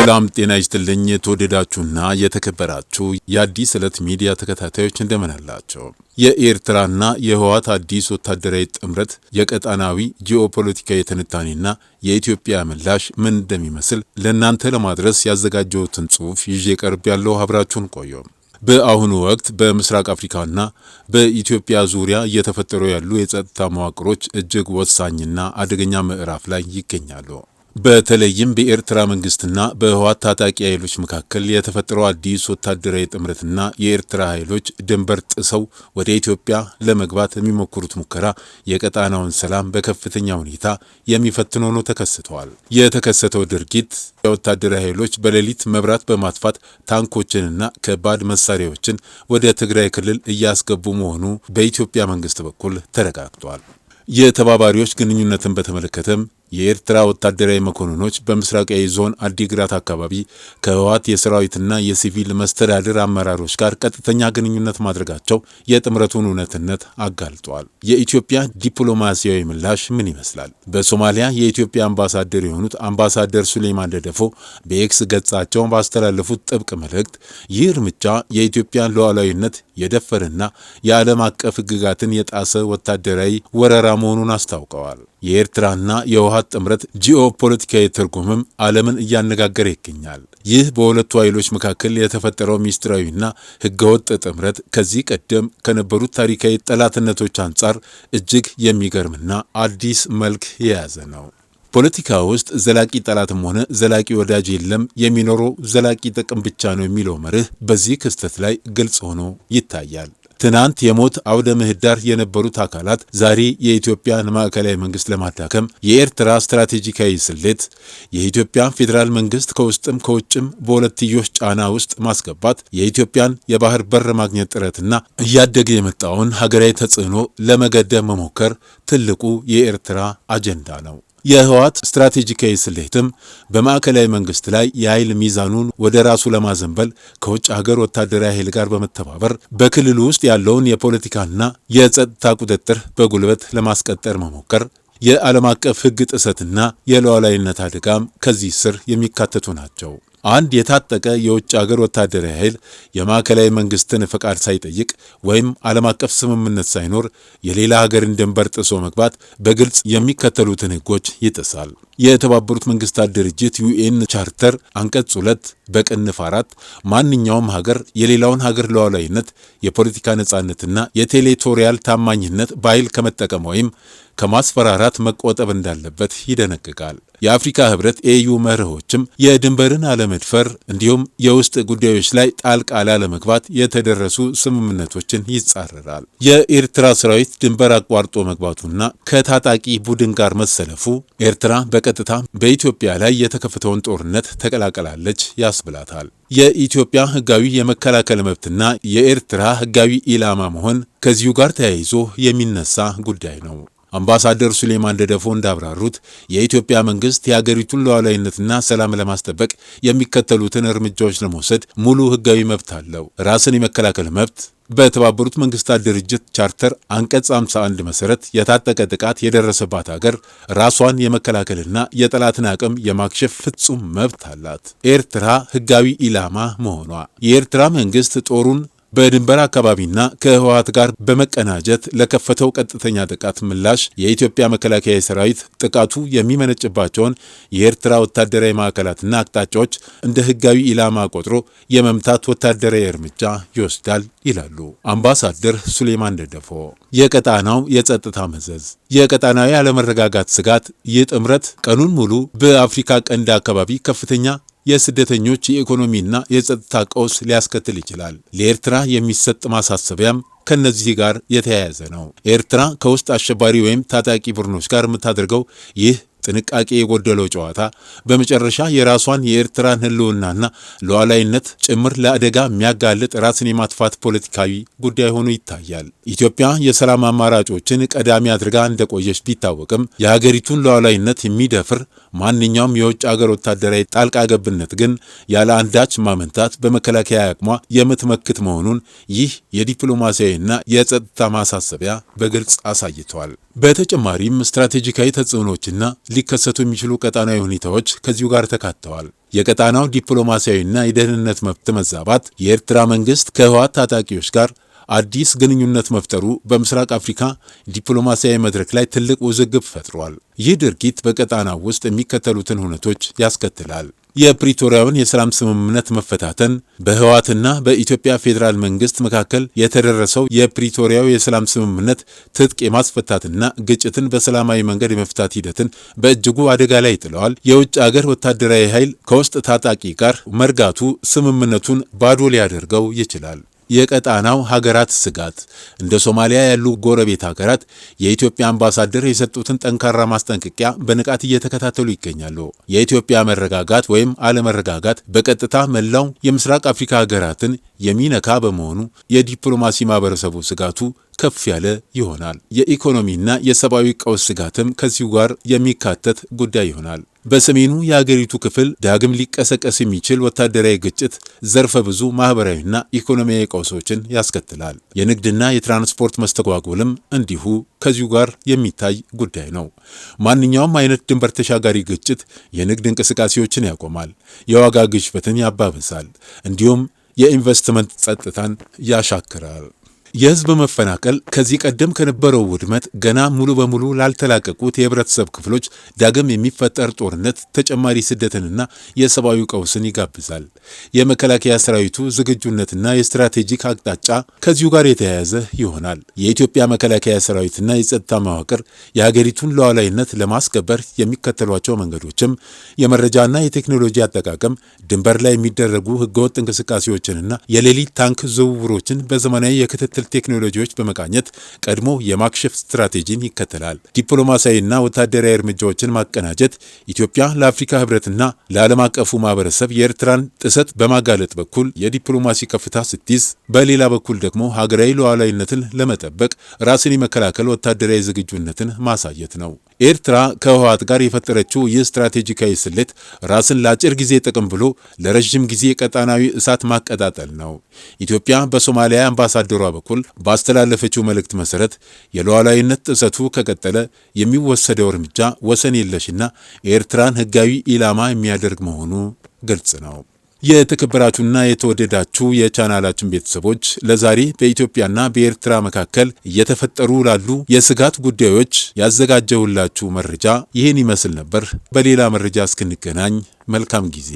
ሰላም ጤና ይስጥልኝ የተወደዳችሁና የተከበራችሁ የአዲስ ዕለት ሚዲያ ተከታታዮች እንደምን አላችሁ? የኤርትራና የህወሓት አዲስ ወታደራዊ ጥምረት የቀጣናዊ ጂኦፖለቲካዊ ትንታኔና የኢትዮጵያ ምላሽ ምን እንደሚመስል ለእናንተ ለማድረስ ያዘጋጀሁትን ጽሑፍ ይዤ ቀርብ ያለው አብራችሁን ቆዩ። በአሁኑ ወቅት በምስራቅ አፍሪካና በኢትዮጵያ ዙሪያ እየተፈጠሩ ያሉ የጸጥታ መዋቅሮች እጅግ ወሳኝና አደገኛ ምዕራፍ ላይ ይገኛሉ። በተለይም በኤርትራ መንግስትና በህወሓት ታጣቂ ኃይሎች መካከል የተፈጠረው አዲስ ወታደራዊ ጥምረትና የኤርትራ ኃይሎች ድንበር ጥሰው ወደ ኢትዮጵያ ለመግባት የሚሞክሩት ሙከራ የቀጣናውን ሰላም በከፍተኛ ሁኔታ የሚፈትን ሆኖ ተከስተዋል። የተከሰተው ድርጊት የወታደራዊ ኃይሎች በሌሊት መብራት በማጥፋት ታንኮችንና ከባድ መሳሪያዎችን ወደ ትግራይ ክልል እያስገቡ መሆኑ በኢትዮጵያ መንግስት በኩል ተረጋግጧል። የተባባሪዎች ግንኙነትን በተመለከተም የኤርትራ ወታደራዊ መኮንኖች በምስራቃዊ ዞን አዲግራት አካባቢ ከህወሓት የሰራዊትና የሲቪል መስተዳድር አመራሮች ጋር ቀጥተኛ ግንኙነት ማድረጋቸው የጥምረቱን እውነትነት አጋልጧል። የኢትዮጵያ ዲፕሎማሲያዊ ምላሽ ምን ይመስላል? በሶማሊያ የኢትዮጵያ አምባሳደር የሆኑት አምባሳደር ሱሌማን ደደፎ በኤክስ ገጻቸው ባስተላለፉት ጥብቅ መልእክት ይህ እርምጃ የኢትዮጵያን ሉዓላዊነት የደፈረና የዓለም አቀፍ ሕግጋትን የጣሰ ወታደራዊ ወረራ መሆኑን አስታውቀዋል። የኤርትራና የህወሓት ጥምረት ጂኦፖለቲካዊ ትርጉምም ዓለምን እያነጋገረ ይገኛል። ይህ በሁለቱ ኃይሎች መካከል የተፈጠረው ሚስጥራዊና ህገወጥ ጥምረት ከዚህ ቀደም ከነበሩት ታሪካዊ ጠላትነቶች አንጻር እጅግ የሚገርምና አዲስ መልክ የያዘ ነው። ፖለቲካ ውስጥ ዘላቂ ጠላትም ሆነ ዘላቂ ወዳጅ የለም፣ የሚኖረው ዘላቂ ጥቅም ብቻ ነው የሚለው መርህ በዚህ ክስተት ላይ ግልጽ ሆኖ ይታያል። ትናንት የሞት አውደ ምህዳር የነበሩት አካላት ዛሬ የኢትዮጵያን ማዕከላዊ መንግስት ለማዳከም የኤርትራ ስትራቴጂካዊ ስሌት የኢትዮጵያ ፌዴራል መንግስት ከውስጥም ከውጭም በሁለትዮሽ ጫና ውስጥ ማስገባት የኢትዮጵያን የባህር በር ማግኘት ጥረትና እያደገ የመጣውን ሀገራዊ ተጽዕኖ ለመገደብ መሞከር ትልቁ የኤርትራ አጀንዳ ነው። የህወሓት ስትራቴጂካዊ ስሌትም በማዕከላዊ መንግስት ላይ የኃይል ሚዛኑን ወደ ራሱ ለማዘንበል ከውጭ ሀገር ወታደራዊ ኃይል ጋር በመተባበር በክልሉ ውስጥ ያለውን የፖለቲካና የጸጥታ ቁጥጥር በጉልበት ለማስቀጠር መሞከር፣ የዓለም አቀፍ ሕግ ጥሰትና የሉዓላዊነት አደጋም ከዚህ ስር የሚካተቱ ናቸው። አንድ የታጠቀ የውጭ ሀገር ወታደራዊ ኃይል የማዕከላዊ መንግስትን ፈቃድ ሳይጠይቅ ወይም ዓለም አቀፍ ስምምነት ሳይኖር የሌላ ሀገርን ድንበር ጥሶ መግባት በግልጽ የሚከተሉትን ሕጎች ይጥሳል። የተባበሩት መንግስታት ድርጅት ዩኤን ቻርተር አንቀጽ 2 በቅንፍ 4 ማንኛውም ሀገር የሌላውን ሀገር ሉዓላዊነት፣ የፖለቲካ ነጻነትና የቴሪቶሪያል ታማኝነት በኃይል ከመጠቀም ወይም ከማስፈራራት መቆጠብ እንዳለበት ይደነግጋል። የአፍሪካ ህብረት ኤዩ መርሆችም የድንበርን አለመድፈር እንዲሁም የውስጥ ጉዳዮች ላይ ጣልቃ ላለመግባት የተደረሱ ስምምነቶችን ይጻረራል። የኤርትራ ሰራዊት ድንበር አቋርጦ መግባቱና ከታጣቂ ቡድን ጋር መሰለፉ ኤርትራ በቀጥታ በኢትዮጵያ ላይ የተከፈተውን ጦርነት ተቀላቀላለች ያስብላታል። የኢትዮጵያ ህጋዊ የመከላከል መብትና የኤርትራ ህጋዊ ኢላማ መሆን ከዚሁ ጋር ተያይዞ የሚነሳ ጉዳይ ነው። አምባሳደር ሱሌማን ደደፎ እንዳብራሩት የኢትዮጵያ መንግስት የሀገሪቱን ሉዓላዊነትና ሰላም ለማስጠበቅ የሚከተሉትን እርምጃዎች ለመውሰድ ሙሉ ህጋዊ መብት አለው። ራስን የመከላከል መብት በተባበሩት መንግስታት ድርጅት ቻርተር አንቀጽ 51 መሰረት የታጠቀ ጥቃት የደረሰባት ሀገር ራሷን የመከላከልና የጠላትን አቅም የማክሸፍ ፍጹም መብት አላት። ኤርትራ ህጋዊ ኢላማ መሆኗ የኤርትራ መንግስት ጦሩን በድንበር አካባቢና ከህወሓት ጋር በመቀናጀት ለከፈተው ቀጥተኛ ጥቃት ምላሽ የኢትዮጵያ መከላከያ ሰራዊት ጥቃቱ የሚመነጭባቸውን የኤርትራ ወታደራዊ ማዕከላትና አቅጣጫዎች እንደ ህጋዊ ኢላማ ቆጥሮ የመምታት ወታደራዊ እርምጃ ይወስዳል ይላሉ አምባሳደር ሱሌማን ደደፎ። የቀጣናው የጸጥታ መዘዝ የቀጣናዊ አለመረጋጋት ስጋት ይህ ጥምረት ቀኑን ሙሉ በአፍሪካ ቀንድ አካባቢ ከፍተኛ የስደተኞች የኢኮኖሚና የጸጥታ ቀውስ ሊያስከትል ይችላል። ለኤርትራ የሚሰጥ ማሳሰቢያም ከነዚህ ጋር የተያያዘ ነው። ኤርትራ ከውስጥ አሸባሪ ወይም ታጣቂ ቡድኖች ጋር የምታደርገው ይህ ጥንቃቄ የጎደለው ጨዋታ በመጨረሻ የራሷን የኤርትራን ህልውናና ሉዓላዊነት ጭምር ለአደጋ የሚያጋልጥ ራስን የማጥፋት ፖለቲካዊ ጉዳይ ሆኖ ይታያል። ኢትዮጵያ የሰላም አማራጮችን ቀዳሚ አድርጋ እንደቆየች ቢታወቅም የሀገሪቱን ሉዓላዊነት የሚደፍር ማንኛውም የውጭ ሀገር ወታደራዊ ጣልቃ ገብነት ግን ያለ አንዳች ማመንታት በመከላከያ አቅሟ የምትመክት መሆኑን ይህ የዲፕሎማሲያዊና የጸጥታ ማሳሰቢያ በግልጽ አሳይቷል። በተጨማሪም ስትራቴጂካዊ ተጽዕኖችና ሊከሰቱ የሚችሉ ቀጣናዊ ሁኔታዎች ከዚሁ ጋር ተካተዋል። የቀጣናው ዲፕሎማሲያዊና የደህንነት መብት መዛባት የኤርትራ መንግስት ከህወሓት ታጣቂዎች ጋር አዲስ ግንኙነት መፍጠሩ በምስራቅ አፍሪካ ዲፕሎማሲያዊ መድረክ ላይ ትልቅ ውዝግብ ፈጥሯል። ይህ ድርጊት በቀጣናው ውስጥ የሚከተሉትን ሁነቶች ያስከትላል። የፕሪቶሪያውን የሰላም ስምምነት መፈታተን፣ በህወሓትና በኢትዮጵያ ፌዴራል መንግስት መካከል የተደረሰው የፕሪቶሪያው የሰላም ስምምነት ትጥቅ የማስፈታትና ግጭትን በሰላማዊ መንገድ የመፍታት ሂደትን በእጅጉ አደጋ ላይ ጥለዋል። የውጭ አገር ወታደራዊ ኃይል ከውስጥ ታጣቂ ጋር መርጋቱ ስምምነቱን ባዶ ሊያደርገው ይችላል። የቀጣናው ሀገራት ስጋት፣ እንደ ሶማሊያ ያሉ ጎረቤት ሀገራት የኢትዮጵያ አምባሳደር የሰጡትን ጠንካራ ማስጠንቀቂያ በንቃት እየተከታተሉ ይገኛሉ። የኢትዮጵያ መረጋጋት ወይም አለመረጋጋት በቀጥታ መላው የምስራቅ አፍሪካ ሀገራትን የሚነካ በመሆኑ የዲፕሎማሲ ማህበረሰቡ ስጋቱ ከፍ ያለ ይሆናል። የኢኮኖሚና የሰብአዊ ቀውስ ስጋትም ከዚሁ ጋር የሚካተት ጉዳይ ይሆናል። በሰሜኑ የአገሪቱ ክፍል ዳግም ሊቀሰቀስ የሚችል ወታደራዊ ግጭት ዘርፈ ብዙ ማህበራዊና ኢኮኖሚያዊ ቀውሶችን ያስከትላል። የንግድና የትራንስፖርት መስተጓጎልም እንዲሁ ከዚሁ ጋር የሚታይ ጉዳይ ነው። ማንኛውም አይነት ድንበር ተሻጋሪ ግጭት የንግድ እንቅስቃሴዎችን ያቆማል፣ የዋጋ ግሽበትን ያባብሳል፣ እንዲሁም የኢንቨስትመንት ጸጥታን ያሻክራል። የህዝብ መፈናቀል ከዚህ ቀደም ከነበረው ውድመት ገና ሙሉ በሙሉ ላልተላቀቁት የህብረተሰብ ክፍሎች ዳግም የሚፈጠር ጦርነት ተጨማሪ ስደትንና የሰብአዊ ቀውስን ይጋብዛል። የመከላከያ ሰራዊቱ ዝግጁነትና የስትራቴጂክ አቅጣጫ ከዚሁ ጋር የተያያዘ ይሆናል። የኢትዮጵያ መከላከያ ሰራዊትና የጸጥታ መዋቅር የሀገሪቱን ሉዓላዊነት ለማስከበር የሚከተሏቸው መንገዶችም የመረጃና የቴክኖሎጂ አጠቃቀም፣ ድንበር ላይ የሚደረጉ ህገወጥ እንቅስቃሴዎችንና የሌሊት ታንክ ዝውውሮችን በዘመናዊ የክትትል ቴክኖሎጂዎች በመቃኘት ቀድሞ የማክሸፍ ስትራቴጂን ይከተላል። ዲፕሎማሲያዊና ወታደራዊ እርምጃዎችን ማቀናጀት ኢትዮጵያ ለአፍሪካ ህብረትና ለዓለም አቀፉ ማህበረሰብ የኤርትራን ጥሰት በማጋለጥ በኩል የዲፕሎማሲ ከፍታ ስትይዝ፣ በሌላ በኩል ደግሞ ሀገራዊ ሉዓላዊነትን ለመጠበቅ ራስን የመከላከል ወታደራዊ ዝግጁነትን ማሳየት ነው። ኤርትራ ከህወሓት ጋር የፈጠረችው ይህ ስትራቴጂካዊ ስሌት ራስን ለአጭር ጊዜ ጥቅም ብሎ ለረዥም ጊዜ ቀጣናዊ እሳት ማቀጣጠል ነው። ኢትዮጵያ በሶማሊያ አምባሳደሯ በኩል ባስተላለፈችው መልእክት መሰረት የሉዓላዊነት ጥሰቱ ከቀጠለ የሚወሰደው እርምጃ ወሰን የለሽና ኤርትራን ህጋዊ ኢላማ የሚያደርግ መሆኑ ግልጽ ነው። የተከበራችሁና የተወደዳችሁ የቻናላችን ቤተሰቦች ለዛሬ በኢትዮጵያና በኤርትራ መካከል እየተፈጠሩ ላሉ የስጋት ጉዳዮች ያዘጋጀሁላችሁ መረጃ ይህን ይመስል ነበር። በሌላ መረጃ እስክንገናኝ መልካም ጊዜ